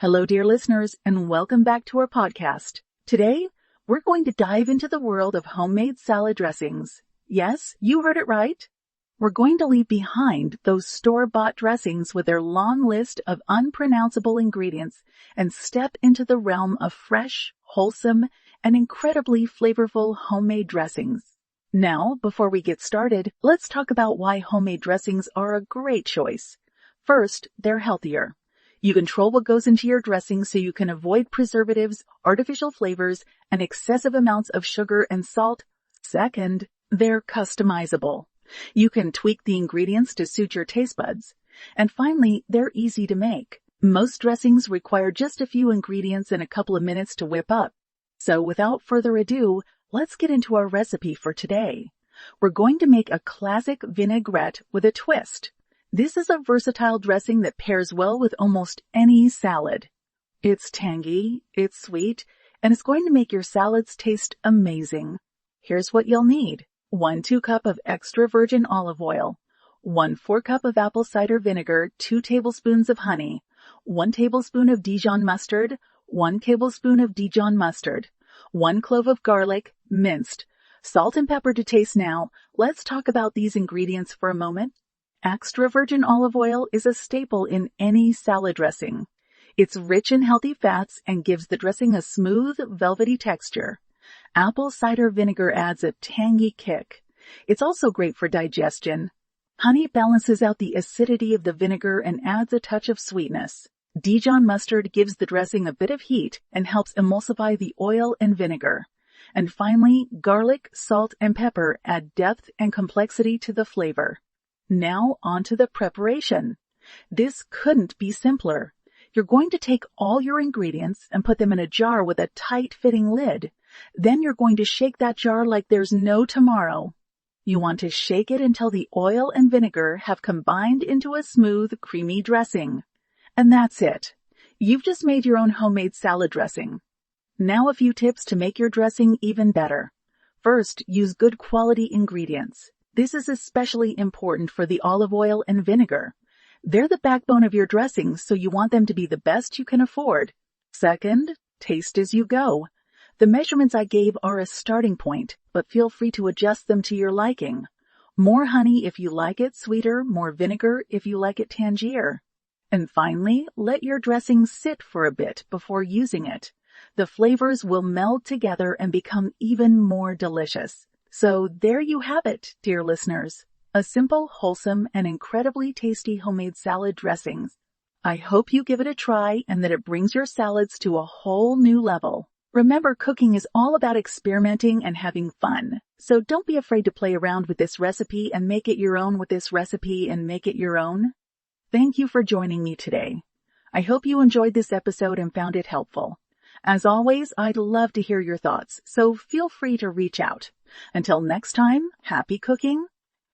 Hello, dear listeners, and welcome back to our podcast. Today, we're going to dive into the world of homemade salad dressings. Yes, you heard it right. We're going to leave behind those store-bought dressings with their long list of unpronounceable ingredients and step into the realm of fresh, wholesome, and incredibly flavorful homemade dressings. Now, before we get started, let's talk about why homemade dressings are a great choice. First, they're healthier. You control what goes into your dressing so you can avoid preservatives, artificial flavors, and excessive amounts of sugar and salt. Second, they're customizable. You can tweak the ingredients to suit your taste buds. And finally, they're easy to make. Most dressings require just a few ingredients and a couple of minutes to whip up. So without further ado, let's get into our recipe for today. We're going to make a classic vinaigrette with a twist. This is a versatile dressing that pairs well with almost any salad. It's tangy, it's sweet, and it's going to make your salads taste amazing. Here's what you'll need. 1 cup of extra virgin olive oil, 1/4 cup of apple cider vinegar, 2 tablespoons of honey, 1 tablespoon of Dijon mustard, 1 tablespoon of Dijon mustard, 1 clove of garlic, minced, salt and pepper to taste. Now, let's talk about these ingredients for a moment. Extra virgin olive oil is a staple in any salad dressing. It's rich in healthy fats and gives the dressing a smooth, velvety texture. Apple cider vinegar adds a tangy kick. It's also great for digestion. Honey balances out the acidity of the vinegar and adds a touch of sweetness. Dijon mustard gives the dressing a bit of heat and helps emulsify the oil and vinegar. And finally, garlic, salt, and pepper add depth and complexity to the flavor. Now on to the preparation. This couldn't be simpler. You're going to take all your ingredients and put them in a jar with a tight-fitting lid. Then you're going to shake that jar like there's no tomorrow. You want to shake it until the oil and vinegar have combined into a smooth, creamy dressing. And that's it. You've just made your own homemade salad dressing. Now a few tips to make your dressing even better. First, use good quality ingredients. This is especially important for the olive oil and vinegar. They're the backbone of your dressing, so you want them to be the best you can afford. Second, taste as you go. The measurements I gave are a starting point, but feel free to adjust them to your liking. More honey if you like it sweeter, more vinegar if you like it tangier. And finally, let your dressing sit for a bit before using it. The flavors will meld together and become even more delicious. So there you have it, dear listeners. A simple, wholesome, and incredibly tasty homemade salad dressings. I hope you give it a try and that it brings your salads to a whole new level. Remember, cooking is all about experimenting and having fun. So don't be afraid to play around with this recipe and make it your own with this recipe and make it your own. Thank you for joining me today. I hope you enjoyed this episode and found it helpful. As always, I'd love to hear your thoughts, so feel free to reach out. Until next time, happy cooking